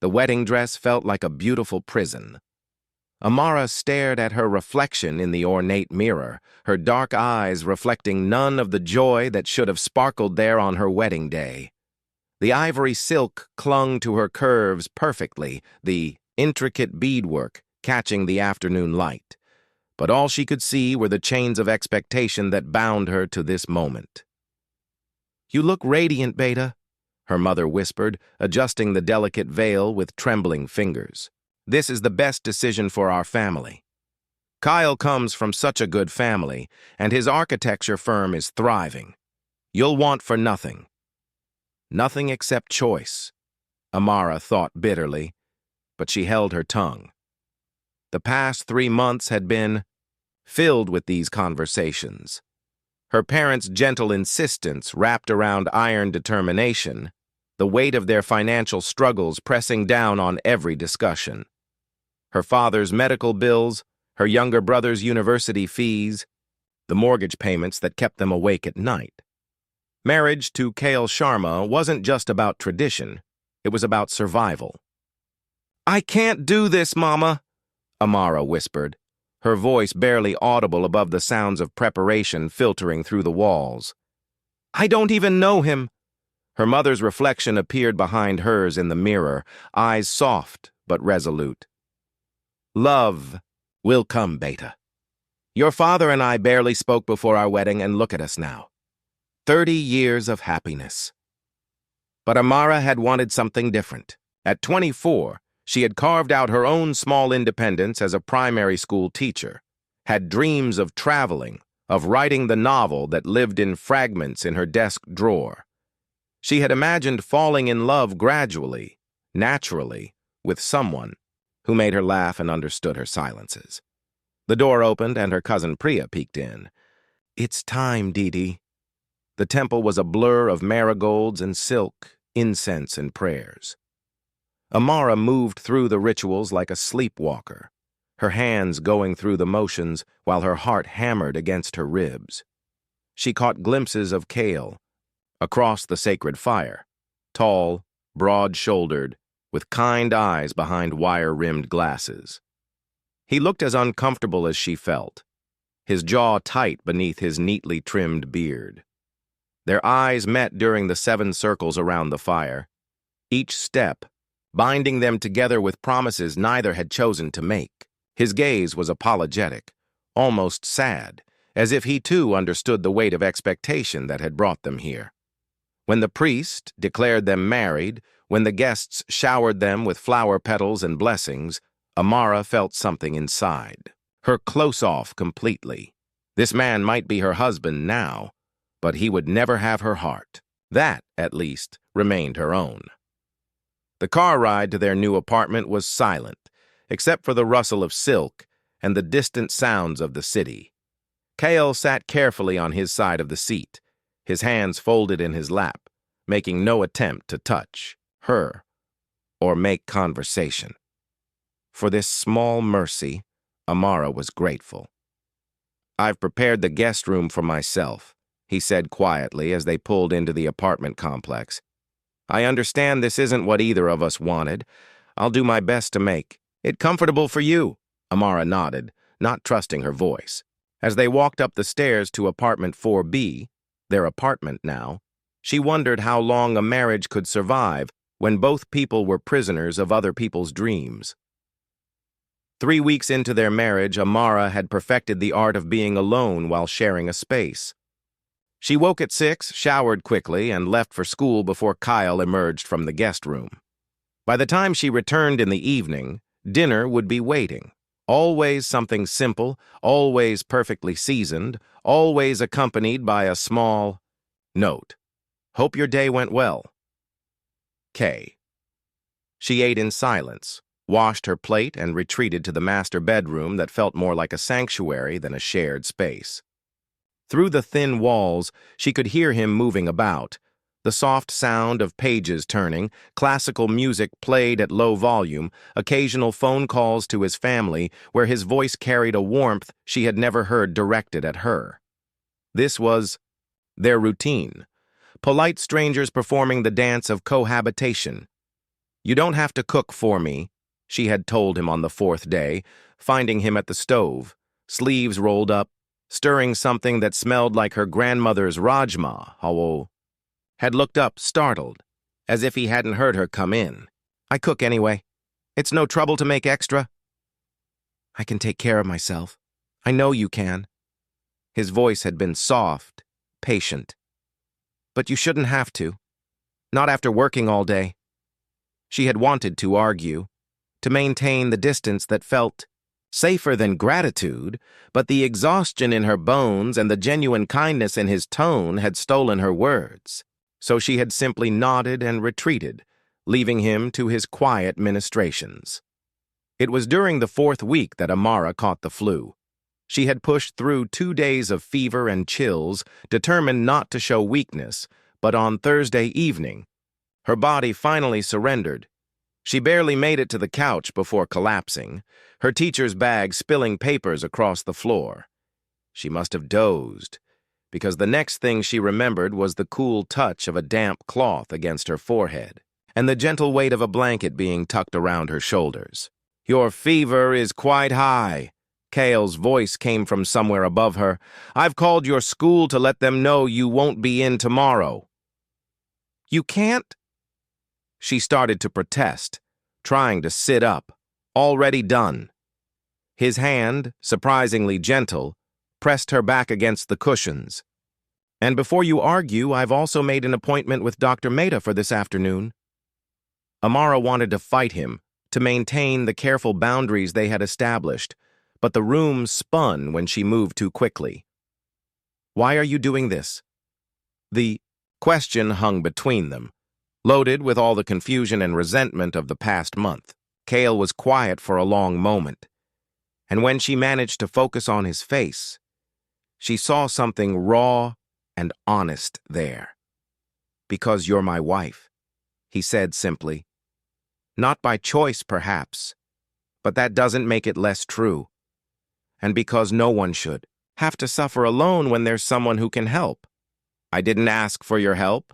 The wedding dress felt like a beautiful prison. Amara stared at her reflection in the ornate mirror, her dark eyes reflecting none of the joy that should have sparkled there on her wedding day. The ivory silk clung to her curves perfectly, the intricate beadwork catching the afternoon light. But all she could see were the chains of expectation that bound her to this moment. "You look radiant, Beta," her mother whispered, adjusting the delicate veil with trembling fingers. "This is the best decision for our family. Kyle comes from such a good family, and his architecture firm is thriving. You'll want for nothing." Nothing except choice, Amara thought bitterly, but she held her tongue. The past 3 months had been filled with these conversations. Her parents' gentle insistence wrapped around iron determination, the weight of their financial struggles pressing down on every discussion. Her father's medical bills, her younger brother's university fees, the mortgage payments that kept them awake at night. Marriage to Kale Sharma wasn't just about tradition, it was about survival. "I can't do this, Mama," Amara whispered, her voice barely audible above the sounds of preparation filtering through the walls. "I don't even know him." Her mother's reflection appeared behind hers in the mirror, eyes soft but resolute. "Love will come, Beta. Your father and I barely spoke before our wedding, and look at us now. 30 years of happiness." But Amara had wanted something different. At 24, she had carved out her own small independence as a primary school teacher, had dreams of traveling, of writing the novel that lived in fragments in her desk drawer. She had imagined falling in love gradually, naturally, with someone who made her laugh and understood her silences. The door opened and her cousin Priya peeked in. "It's time, Didi." The temple was a blur of marigolds and silk, incense and prayers. Amara moved through the rituals like a sleepwalker, her hands going through the motions while her heart hammered against her ribs. She caught glimpses of Kale across the sacred fire, tall, broad-shouldered, with kind eyes behind wire-rimmed glasses. He looked as uncomfortable as she felt, his jaw tight beneath his neatly trimmed beard. Their eyes met during the 7 circles around the fire, each step binding them together with promises neither had chosen to make. His gaze was apologetic, almost sad, as if he too understood the weight of expectation that had brought them here. When the priest declared them married, when the guests showered them with flower petals and blessings, Amara felt something inside, her close off completely. This man might be her husband now, but he would never have her heart. That, at least, remained her own. The car ride to their new apartment was silent, except for the rustle of silk and the distant sounds of the city. Kale sat carefully on his side of the seat, his hands folded in his lap, making no attempt to touch her or make conversation. For this small mercy, Amara was grateful. "I've prepared the guest room for myself," he said quietly as they pulled into the apartment complex. "I understand this isn't what either of us wanted. I'll do my best to make it comfortable for you." Amara nodded, not trusting her voice. As they walked up the stairs to apartment 4B, their apartment now, she wondered how long a marriage could survive when both people were prisoners of other people's dreams. 3 weeks into their marriage, Amara had perfected the art of being alone while sharing a space. She woke at 6, showered quickly, and left for school before Kyle emerged from the guest room. By the time she returned in the evening, dinner would be waiting. Always something simple, always perfectly seasoned, always accompanied by a small note. "Hope your day went well. K." She ate in silence, washed her plate, and retreated to the master bedroom that felt more like a sanctuary than a shared space. Through the thin walls, she could hear him moving about. The soft sound of pages turning, classical music played at low volume, occasional phone calls to his family where his voice carried a warmth she had never heard directed at her. This was their routine, polite strangers performing the dance of cohabitation. You don't have to cook for me, she had told him on the fourth day, finding him at the stove, sleeves rolled up, stirring something that smelled like her grandmother's rajma, had looked up, startled, as if he hadn't heard her come in. I cook anyway. It's no trouble to make extra. I can take care of myself. I know you can. His voice had been soft, patient. But you shouldn't have to. Not after working all day. She had wanted to argue, to maintain the distance that felt safer than gratitude, but the exhaustion in her bones and the genuine kindness in his tone had stolen her words. So she had simply nodded and retreated, leaving him to his quiet ministrations. It was during the fourth week that Amara caught the flu. She had pushed through 2 days of fever and chills, determined not to show weakness, but on Thursday evening, her body finally surrendered. She barely made it to the couch before collapsing, her teacher's bag spilling papers across the floor. She must have dozed, because the next thing she remembered was the cool touch of a damp cloth against her forehead, and the gentle weight of a blanket being tucked around her shoulders. Your fever is quite high. Cale's voice came from somewhere above her. I've called your school to let them know you won't be in tomorrow. You can't? She started to protest, trying to sit up, already done. His hand, surprisingly gentle, pressed her back against the cushions. And before you argue, I've also made an appointment with Dr. Mehta for this afternoon. Amara wanted to fight him, to maintain the careful boundaries they had established, but the room spun when she moved too quickly. Why are you doing this? The question hung between them, loaded with all the confusion and resentment of the past month. Cale was quiet for a long moment, and when she managed to focus on his face, she saw something raw and honest there. Because you're my wife, he said simply. Not by choice, perhaps, but that doesn't make it less true. And because no one should have to suffer alone when there's someone who can help. I didn't ask for your help.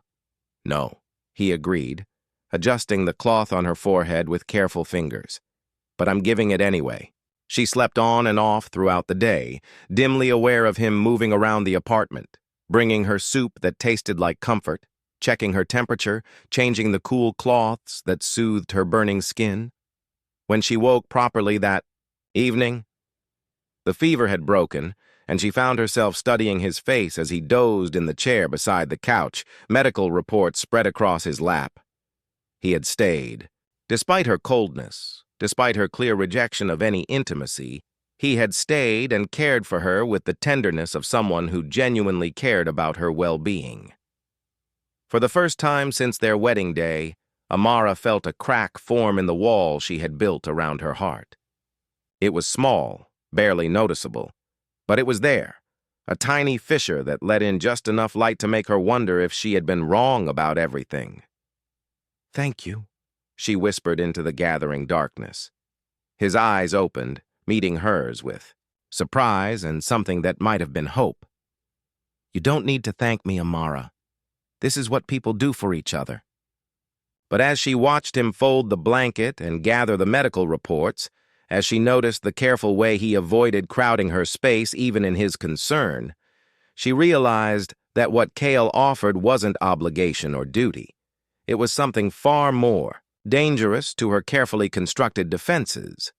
No, he agreed, adjusting the cloth on her forehead with careful fingers. But I'm giving it anyway. She slept on and off throughout the day, dimly aware of him moving around the apartment, bringing her soup that tasted like comfort, checking her temperature, changing the cool cloths that soothed her burning skin. When she woke properly that evening, the fever had broken, and she found herself studying his face as he dozed in the chair beside the couch, medical reports spread across his lap. He had stayed. Despite her coldness, despite her clear rejection of any intimacy, he had stayed and cared for her with the tenderness of someone who genuinely cared about her well-being. For the first time since their wedding day, Amara felt a crack form in the wall she had built around her heart. It was small, barely noticeable, but it was there, a tiny fissure that let in just enough light to make her wonder if she had been wrong about everything. Thank you, she whispered into the gathering darkness. His eyes opened, meeting hers with surprise and something that might have been hope. You don't need to thank me, Amara. This is what people do for each other. But as she watched him fold the blanket and gather the medical reports, as she noticed the careful way he avoided crowding her space even in his concern, she realized that what Cale offered wasn't obligation or duty. It was something far more, dangerous to her carefully constructed defenses.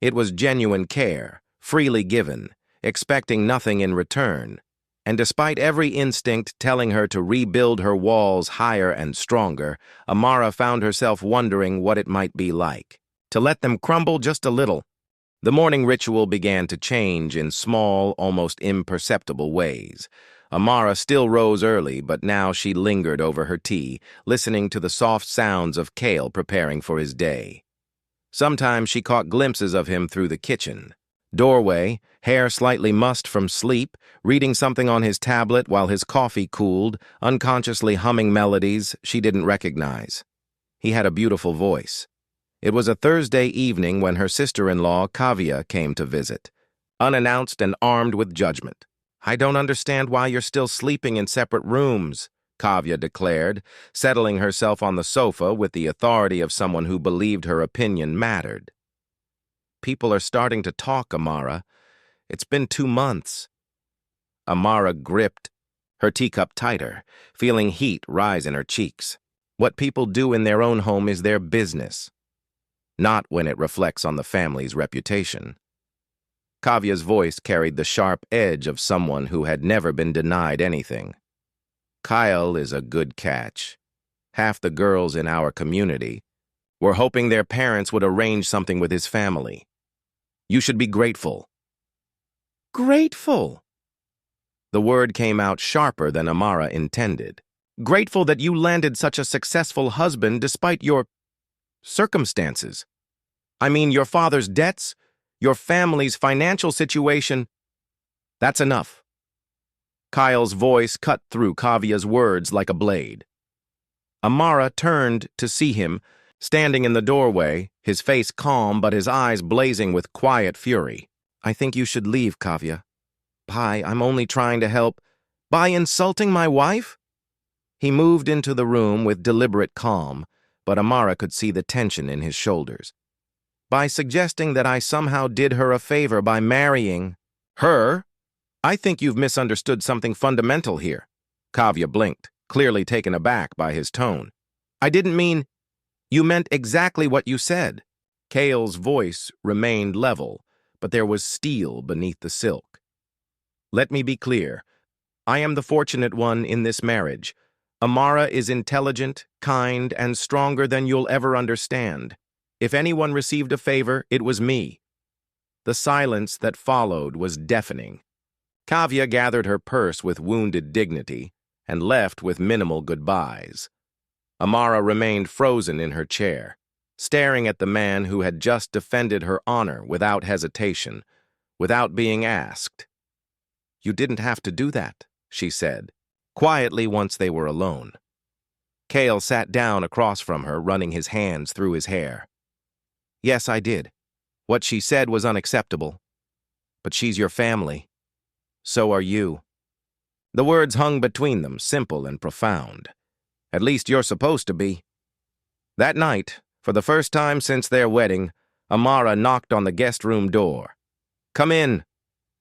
It was genuine care, freely given, expecting nothing in return. And despite every instinct telling her to rebuild her walls higher and stronger, Amara found herself wondering what it might be like to let them crumble just a little. The morning ritual began to change in small, almost imperceptible ways. Amara still rose early, but now she lingered over her tea, listening to the soft sounds of Cale preparing for his day. Sometimes she caught glimpses of him through the kitchen. Doorway, hair slightly mussed from sleep, reading something on his tablet while his coffee cooled, unconsciously humming melodies she didn't recognize. He had a beautiful voice. It was a Thursday evening when her sister-in-law, Kavya, came to visit, unannounced and armed with judgment. I don't understand why you're still sleeping in separate rooms, Kavya declared, settling herself on the sofa with the authority of someone who believed her opinion mattered. People are starting to talk, Amara. It's been 2 months. Amara gripped her teacup tighter, feeling heat rise in her cheeks. What people do in their own home is their business, not when it reflects on the family's reputation. Kavya's voice carried the sharp edge of someone who had never been denied anything. Kyle is a good catch. Half the girls in our community were hoping their parents would arrange something with his family. You should be grateful. Grateful? The word came out sharper than Amara intended. Grateful that you landed such a successful husband despite your circumstances. I mean, your father's debts, your family's financial situation. That's enough. Kyle's voice cut through Kavya's words like a blade. Amara turned to see him, standing in the doorway, his face calm but his eyes blazing with quiet fury. I think you should leave, Kavya. Bye, I'm only trying to help. By insulting my wife? He moved into the room with deliberate calm, but Amara could see the tension in his shoulders. By suggesting that I somehow did her a favor by marrying her? I think you've misunderstood something fundamental here. Kavya blinked, clearly taken aback by his tone. I didn't mean... You meant exactly what you said. Kale's voice remained level, but there was steel beneath the silk. Let me be clear. I am the fortunate one in this marriage. Amara is intelligent, kind, and stronger than you'll ever understand. If anyone received a favor, it was me. The silence that followed was deafening. Kavya gathered her purse with wounded dignity and left with minimal goodbyes. Amara remained frozen in her chair, staring at the man who had just defended her honor without hesitation, without being asked. You didn't have to do that, she said, quietly once they were alone. Kale sat down across from her, running his hands through his hair. Yes, I did. What she said was unacceptable. But she's your family. So are you. The words hung between them, simple and profound. At least you're supposed to be. That night, for the first time since their wedding, Amara knocked on the guest room door. Come in,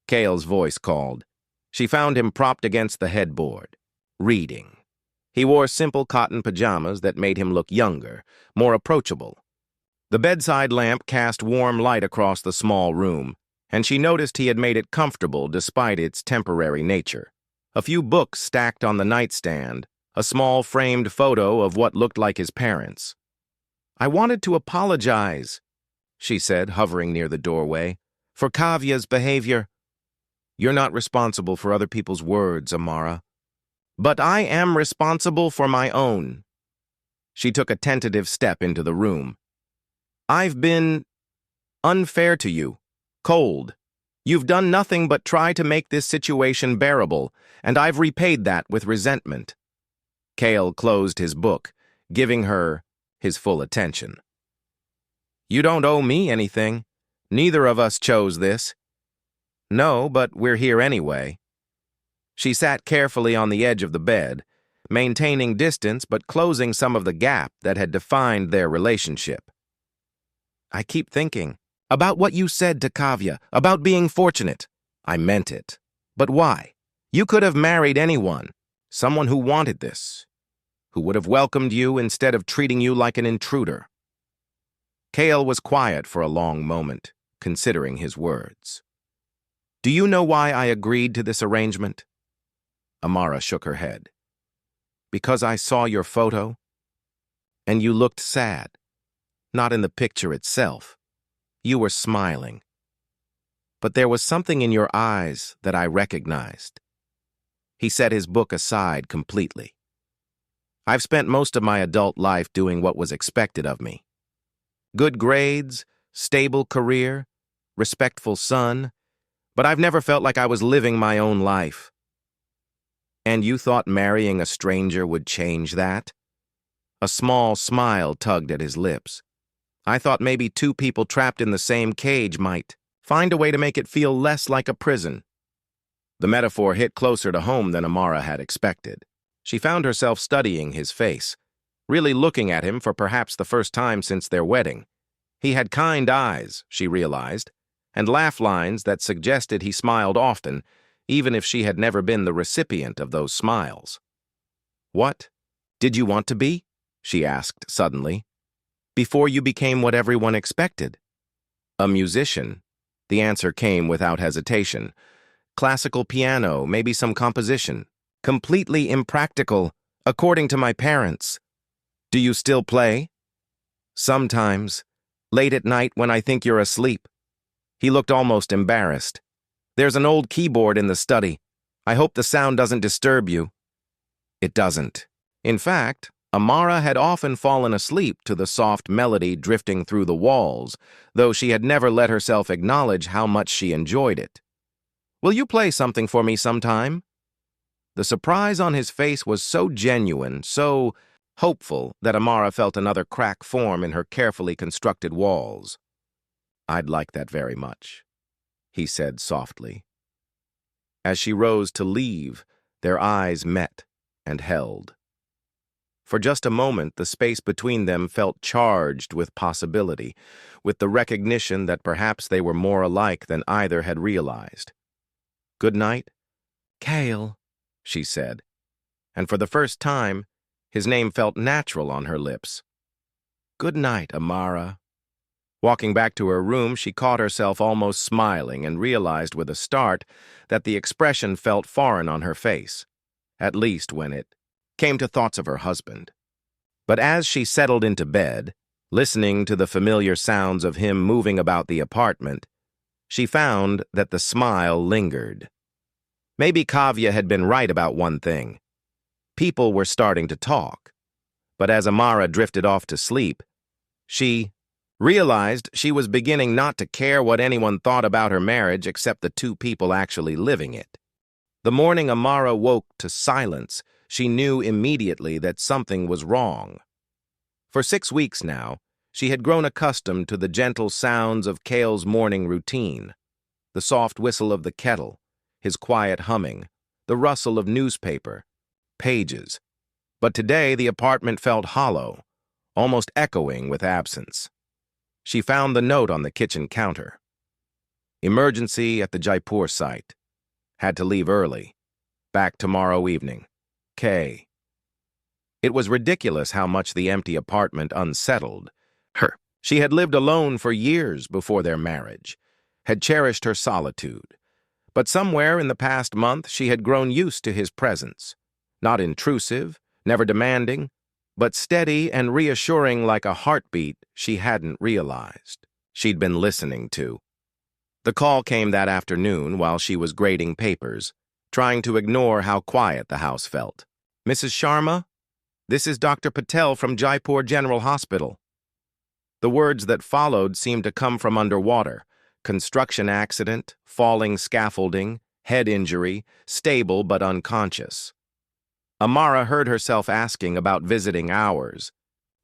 Kale's voice called. She found him propped against the headboard, reading. He wore simple cotton pajamas that made him look younger, more approachable. The bedside lamp cast warm light across the small room, and she noticed he had made it comfortable despite its temporary nature. A few books stacked on the nightstand, a small framed photo of what looked like his parents. I wanted to apologize, she said, hovering near the doorway, for Kavya's behavior. You're not responsible for other people's words, Amara. But I am responsible for my own. She took a tentative step into the room. I've been unfair to you, cold. You've done nothing but try to make this situation bearable, and I've repaid that with resentment. Kale closed his book, giving her his full attention. You don't owe me anything. Neither of us chose this. No, but we're here anyway. She sat carefully on the edge of the bed, maintaining distance but closing some of the gap that had defined their relationship. I keep thinking about what you said to Kavya, about being fortunate. I meant it. But why? You could have married anyone, someone who wanted this, who would have welcomed you instead of treating you like an intruder. Kale was quiet for a long moment, considering his words. Do you know why I agreed to this arrangement? Amara shook her head. Because I saw your photo, and you looked sad. Not in the picture itself. You were smiling. But there was something in your eyes that I recognized. He set his book aside completely. I've spent most of my adult life doing what was expected of me. Good grades, stable career, respectful son, but I've never felt like I was living my own life. And you thought marrying a stranger would change that? A small smile tugged at his lips. I thought maybe two people trapped in the same cage might find a way to make it feel less like a prison. The metaphor hit closer to home than Amara had expected. She found herself studying his face, really looking at him for perhaps the first time since their wedding. He had kind eyes, she realized, and laugh lines that suggested he smiled often, even if she had never been the recipient of those smiles. "What did you want to be?" she asked suddenly. "Before you became what everyone expected." "A musician." The answer came without hesitation. "Classical piano, maybe some composition. Completely impractical, according to my parents." "Do you still play?" "Sometimes. Late at night when I think you're asleep." He looked almost embarrassed. "There's an old keyboard in the study. I hope the sound doesn't disturb you." It doesn't. In fact, Amara had often fallen asleep to the soft melody drifting through the walls, though she had never let herself acknowledge how much she enjoyed it. "Will you play something for me sometime?" The surprise on his face was so genuine, so hopeful, that Amara felt another crack form in her carefully constructed walls. "I'd like that very much," he said softly. As she rose to leave, their eyes met and held. For just a moment, the space between them felt charged with possibility, with the recognition that perhaps they were more alike than either had realized. "Good night, Cale," she said, and for the first time, his name felt natural on her lips. "Good night, Amara." Walking back to her room, she caught herself almost smiling and realized with a start that the expression felt foreign on her face, at least when it came to thoughts of her husband. But as she settled into bed, listening to the familiar sounds of him moving about the apartment, she found that the smile lingered. Maybe Kavya had been right about one thing. People were starting to talk. But as Amara drifted off to sleep, she realized she was beginning not to care what anyone thought about her marriage except the two people actually living it. The morning Amara woke to silence, she knew immediately that something was wrong. For 6 weeks now, she had grown accustomed to the gentle sounds of Cale's morning routine, the soft whistle of the kettle, his quiet humming, the rustle of newspaper pages. But today the apartment felt hollow, almost echoing with absence. She found the note on the kitchen counter. "Emergency at the Jaipur site. Had to leave early. Back tomorrow evening. K." It was ridiculous how much the empty apartment unsettled her. She had lived alone for years before their marriage, had cherished her solitude. But somewhere in the past month she had grown used to his presence. Not intrusive, never demanding, but steady and reassuring like a heartbeat she hadn't realized she'd been listening to. The call came that afternoon while she was grading papers, trying to ignore how quiet the house felt. "Mrs. Sharma? This is Dr. Patel from Jaipur General Hospital." The words that followed seemed to come from underwater. Construction accident, falling scaffolding, head injury, stable but unconscious. Amara heard herself asking about visiting hours,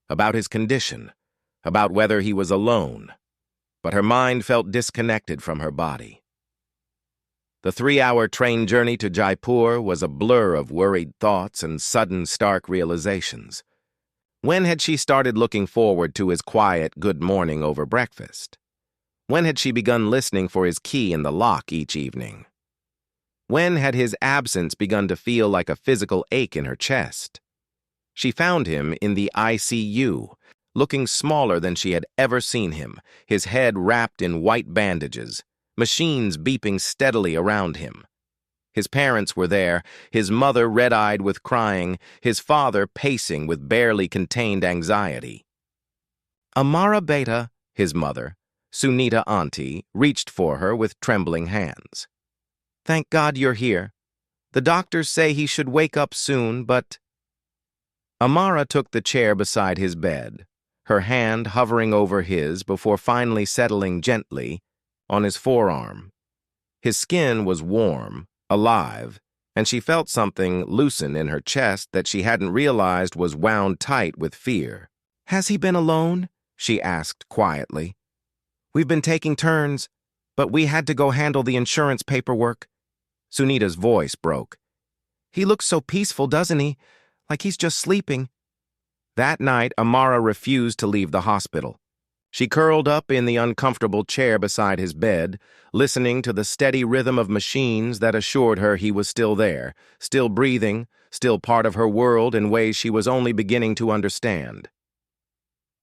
about his condition, about whether he was alone, but her mind felt disconnected from her body. The 3-hour train journey to Jaipur was a blur of worried thoughts and sudden stark realizations. When had she started looking forward to his quiet good morning over breakfast? When had she begun listening for his key in the lock each evening? When had his absence begun to feel like a physical ache in her chest? She found him in the ICU, looking smaller than she had ever seen him, his head wrapped in white bandages, machines beeping steadily around him. His parents were there, his mother red-eyed with crying, his father pacing with barely contained anxiety. "Amara Beta," his mother, Sunita Auntie, reached for her with trembling hands. "Thank God you're here. The doctors say he should wake up soon, but—" Amara took the chair beside his bed, her hand hovering over his before finally settling gently on his forearm. His skin was warm, alive, and she felt something loosen in her chest that she hadn't realized was wound tight with fear. "Has he been alone?" she asked quietly. "We've been taking turns, but we had to go handle the insurance paperwork." Sunita's voice broke. He looks so peaceful, doesn't he? Like he's just sleeping. That night, Amara refused to leave the hospital. She curled up in the uncomfortable chair beside his bed, listening to the steady rhythm of machines that assured her he was still there, still breathing, still part of her world in ways she was only beginning to understand.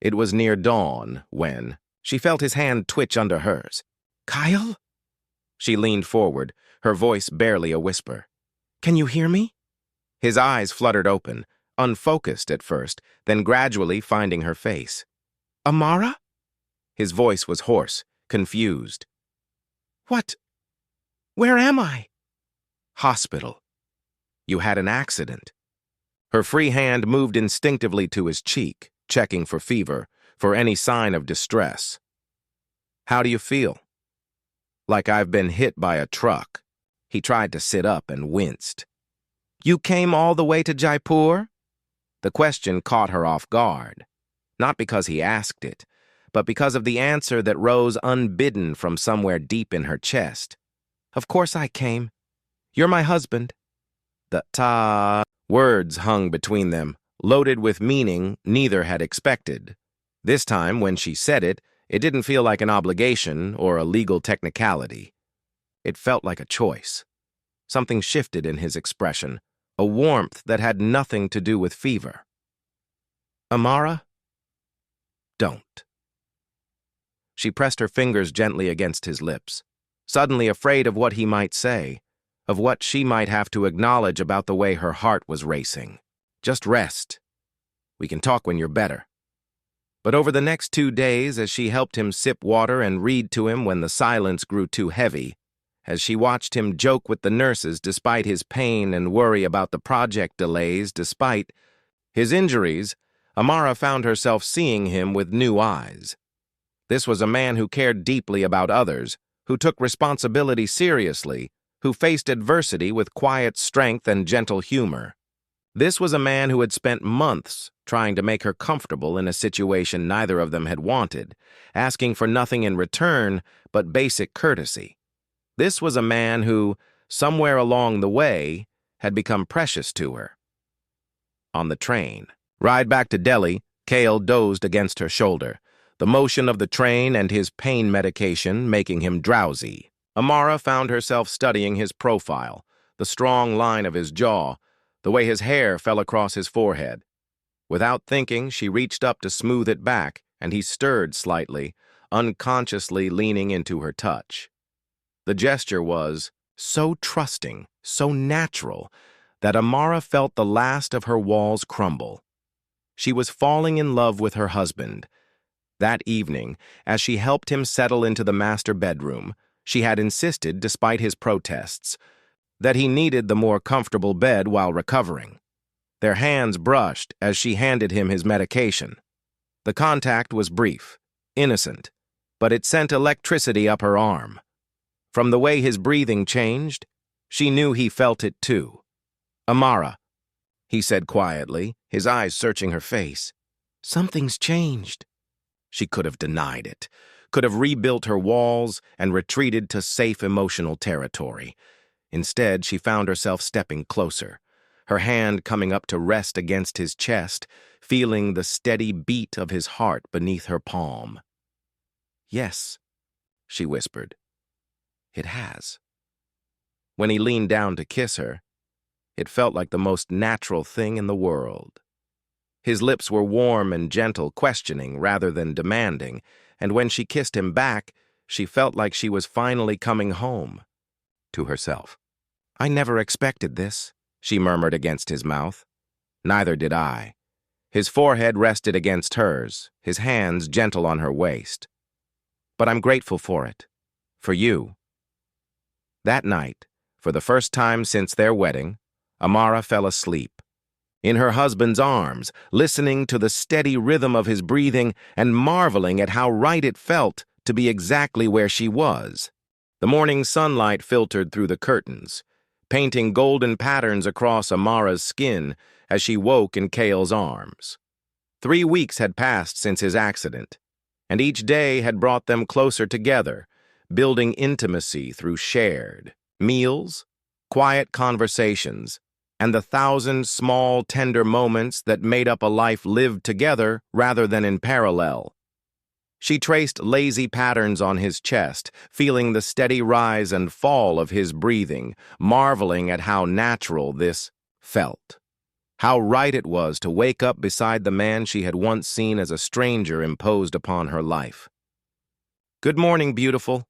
It was near dawn when she felt his hand twitch under hers. "Kyle?" She leaned forward, her voice barely a whisper. "Can you hear me?" His eyes fluttered open, unfocused at first, then gradually finding her face. "Amara?" His voice was hoarse, confused. "What? Where am I?" "Hospital. You had an accident." Her free hand moved instinctively to his cheek, checking for fever, for any sign of distress. "How do you feel?" "Like I've been hit by a truck." He tried to sit up and winced. "You came all the way to Jaipur?" The question caught her off guard, not because he asked it, but because of the answer that rose unbidden from somewhere deep in her chest. "Of course I came. You're my husband." The words hung between them, loaded with meaning neither had expected. This time, when she said it, it didn't feel like an obligation or a legal technicality. It felt like a choice. Something shifted in his expression, a warmth that had nothing to do with fever. "Amara, don't." She pressed her fingers gently against his lips, suddenly afraid of what he might say, of what she might have to acknowledge about the way her heart was racing. "Just rest. We can talk when you're better." But over the next 2 days, as she helped him sip water and read to him when the silence grew too heavy, as she watched him joke with the nurses despite his pain and worry about the project delays despite his injuries, Amara found herself seeing him with new eyes. This was a man who cared deeply about others, who took responsibility seriously, who faced adversity with quiet strength and gentle humor. This was a man who had spent months trying to make her comfortable in a situation neither of them had wanted, asking for nothing in return but basic courtesy. This was a man who, somewhere along the way, had become precious to her. On the train ride back to Delhi, Cale dozed against her shoulder, the motion of the train and his pain medication making him drowsy. Amara found herself studying his profile, the strong line of his jaw, the way his hair fell across his forehead. Without thinking, she reached up to smooth it back, and he stirred slightly, unconsciously leaning into her touch. The gesture was so trusting, so natural, that Amara felt the last of her walls crumble. She was falling in love with her husband. That evening, as she helped him settle into the master bedroom, she had insisted, despite his protests, that he needed the more comfortable bed while recovering. Their hands brushed as she handed him his medication. The contact was brief, innocent, but it sent electricity up her arm. From the way his breathing changed, she knew he felt it too. "Amara," he said quietly, his eyes searching her face. "Something's changed." She could have denied it, could have rebuilt her walls and retreated to safe emotional territory. Instead, she found herself stepping closer, her hand coming up to rest against his chest, feeling the steady beat of his heart beneath her palm. "Yes," she whispered. "It has." When he leaned down to kiss her, it felt like the most natural thing in the world. His lips were warm and gentle, questioning rather than demanding, and when she kissed him back, she felt like she was finally coming home to herself. "I never expected this," she murmured against his mouth. Neither did I. His forehead rested against hers, his hands gentle on her waist. "But I'm grateful for it. For you." That night, for the first time since their wedding, Amara fell asleep. In her husband's arms, listening to the steady rhythm of his breathing and marveling at how right it felt to be exactly where she was. The morning sunlight filtered through the curtains, painting golden patterns across Amara's skin as she woke in Cale's arms. 3 weeks had passed since his accident, and each day had brought them closer together, building intimacy through shared meals, quiet conversations, and the thousand small, tender moments that made up a life lived together rather than in parallel. She traced lazy patterns on his chest, feeling the steady rise and fall of his breathing, marveling at how natural this felt. How right it was to wake up beside the man she had once seen as a stranger imposed upon her life. "Good morning, beautiful."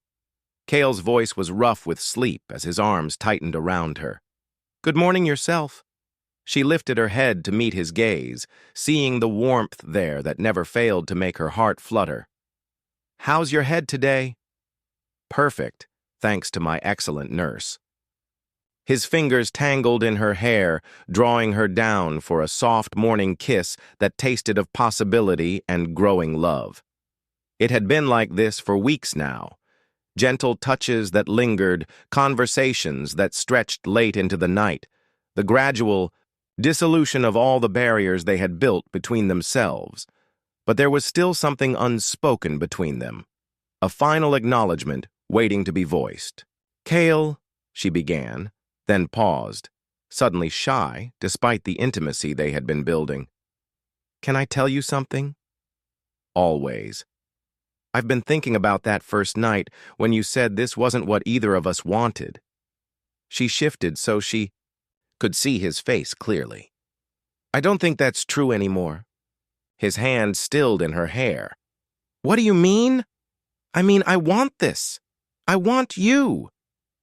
Cale's voice was rough with sleep as his arms tightened around her. "Good morning yourself." She lifted her head to meet his gaze, seeing the warmth there that never failed to make her heart flutter. "How's your head today?" "Perfect, thanks to my excellent nurse." His fingers tangled in her hair, drawing her down for a soft morning kiss that tasted of possibility and growing love. It had been like this for weeks now. Gentle touches that lingered, conversations that stretched late into the night, the gradual dissolution of all the barriers they had built between themselves. But there was still something unspoken between them, a final acknowledgement waiting to be voiced. "Cale," she began, then paused, suddenly shy despite the intimacy they had been building. "Can I tell you something?" "Always." "I've been thinking about that first night when you said this wasn't what either of us wanted." She shifted so she could see his face clearly. "I don't think that's true anymore." His hand stilled in her hair. "What do you mean?" "I mean, I want this. I want you."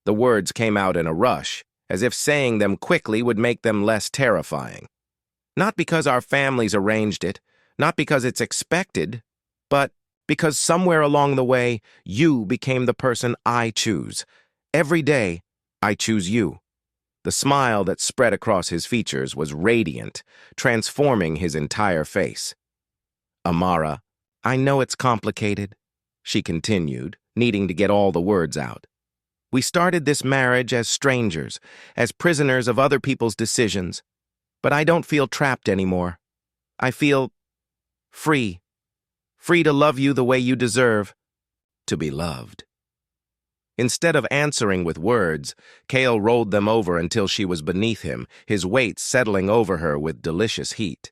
The words came out in a rush, as if saying them quickly would make them less terrifying. "Not because our families arranged it, not because it's expected, but because somewhere along the way, you became the person I choose. Every day, I choose you." The smile that spread across his features was radiant, transforming his entire face. "Amara, I know it's complicated," she continued, needing to get all the words out. "We started this marriage as strangers, as prisoners of other people's decisions. But I don't feel trapped anymore. I feel free. Free to love you the way you deserve to be loved." Instead of answering with words, Cale rolled them over until she was beneath him, his weight settling over her with delicious heat.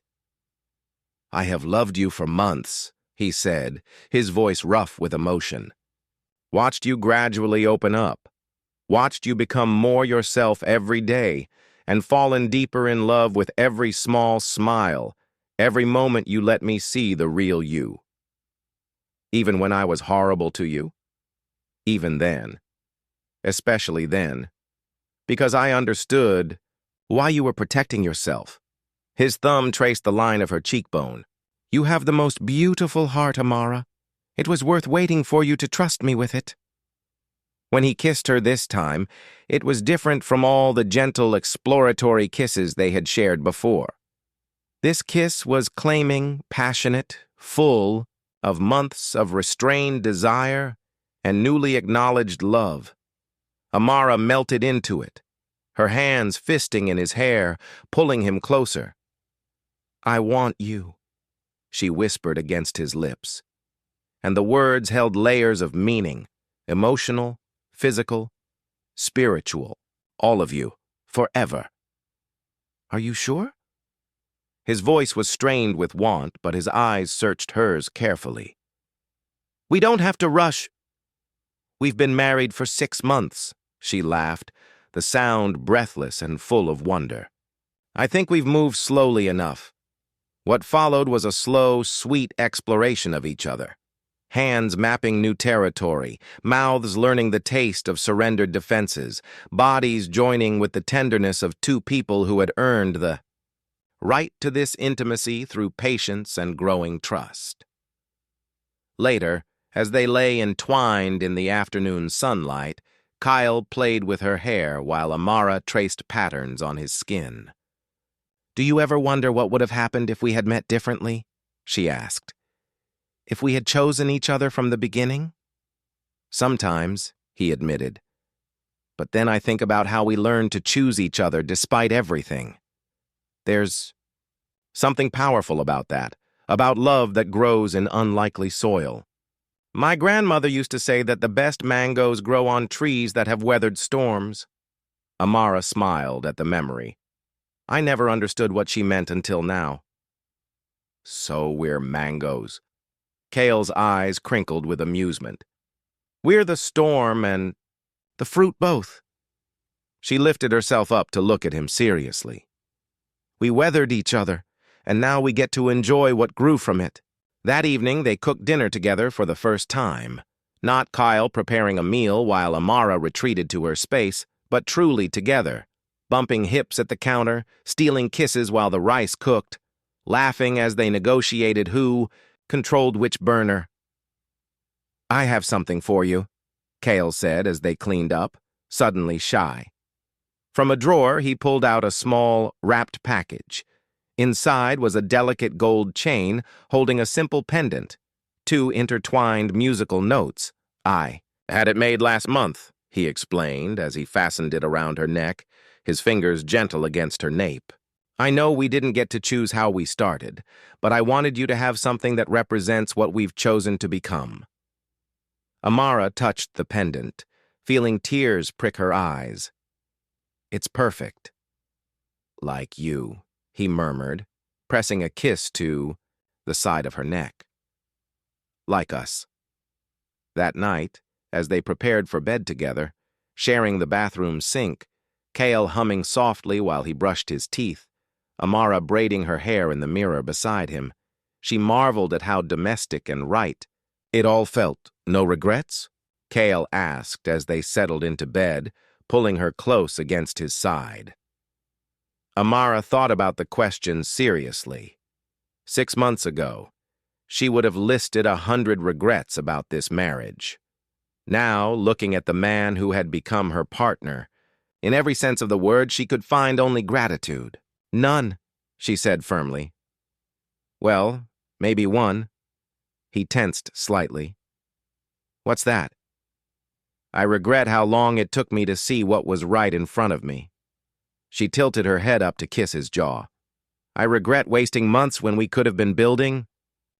"I have loved you for months," he said, his voice rough with emotion. "Watched you gradually open up. Watched you become more yourself every day, and fallen deeper in love with every small smile, every moment you let me see the real you. Even when I was horrible to you? Even then. Especially then. Because I understood why you were protecting yourself." His thumb traced the line of her cheekbone. "You have the most beautiful heart, Amara. It was worth waiting for you to trust me with it." When he kissed her this time, it was different from all the gentle, exploratory kisses they had shared before. This kiss was claiming, passionate, full of months of restrained desire and newly acknowledged love. Amara melted into it, her hands fisting in his hair, pulling him closer. "I want you," she whispered against his lips. And the words held layers of meaning, emotional, physical, spiritual, all of you, forever. "Are you sure?" His voice was strained with want, but his eyes searched hers carefully. "We don't have to rush. We've been married for 6 months, she laughed, the sound breathless and full of wonder. "I think we've moved slowly enough." What followed was a slow, sweet exploration of each other. Hands mapping new territory, mouths learning the taste of surrendered defenses, bodies joining with the tenderness of two people who had earned the right to this intimacy through patience and growing trust. Later, as they lay entwined in the afternoon sunlight, Kyle played with her hair while Amara traced patterns on his skin. "Do you ever wonder what would have happened if we had met differently?" she asked. "If we had chosen each other from the beginning?" "Sometimes," he admitted. "But then I think about how we learned to choose each other despite everything. There's something powerful about that, about love that grows in unlikely soil. My grandmother used to say that the best mangoes grow on trees that have weathered storms." Amara smiled at the memory. I never understood what she meant until now. So we're mangoes. Kale's eyes crinkled with amusement. We're the storm and the fruit both. She lifted herself up to look at him seriously. We weathered each other, and now we get to enjoy what grew from it. That evening, they cooked dinner together for the first time. Not Kyle preparing a meal while Amara retreated to her space, but truly together, bumping hips at the counter, stealing kisses while the rice cooked, laughing as they negotiated who controlled which burner. I have something for you, Kale said as they cleaned up, suddenly shy. From a drawer, he pulled out a small, wrapped package. Inside was a delicate gold chain holding a simple pendant, 2 intertwined musical notes. I had it made last month, he explained as he fastened it around her neck, his fingers gentle against her nape. I know we didn't get to choose how we started, but I wanted you to have something that represents what we've chosen to become. Amara touched the pendant, feeling tears prick her eyes. It's perfect. Like you, he murmured, pressing a kiss to the side of her neck. Like us. That night, as they prepared for bed together, sharing the bathroom sink, Kale humming softly while he brushed his teeth, Amara braiding her hair in the mirror beside him, she marveled at how domestic and right it all felt. No regrets? Kale asked as they settled into bed, pulling her close against his side. Amara thought about the question seriously. 6 months ago, she would have listed 100 regrets about this marriage. Now, looking at the man who had become her partner, in every sense of the word, she could find only gratitude. None, she said firmly. Well, maybe one. He tensed slightly. What's that? I regret how long it took me to see what was right in front of me. She tilted her head up to kiss his jaw. I regret wasting months when we could have been building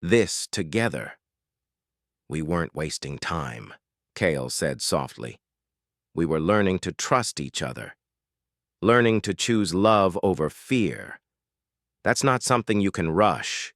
this together. We weren't wasting time, Kale said softly. We were learning to trust each other, learning to choose love over fear. That's not something you can rush.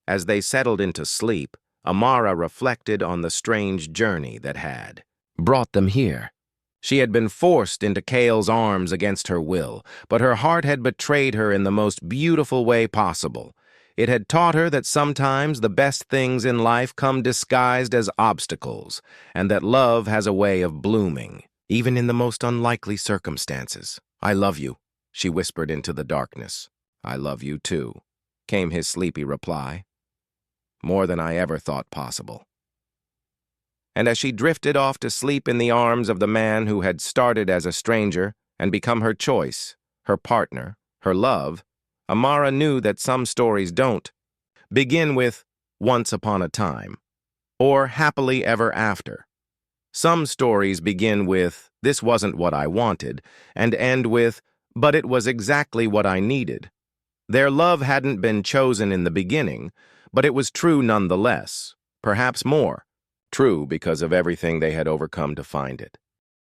As they settled into sleep, Amara reflected on the strange journey that had brought them here. She had been forced into Kale's arms against her will, but her heart had betrayed her in the most beautiful way possible. It had taught her that sometimes the best things in life come disguised as obstacles, and that love has a way of blooming, even in the most unlikely circumstances. I love you, she whispered into the darkness. I love you too, came his sleepy reply. More than I ever thought possible. And as she drifted off to sleep in the arms of the man who had started as a stranger and become her choice, her partner, her love, Amara knew that some stories don't begin with once upon a time or happily ever after. Some stories begin with this wasn't what I wanted and end with but it was exactly what I needed. Their love hadn't been chosen in the beginning, but it was true nonetheless, perhaps more. True because of everything they had overcome to find it.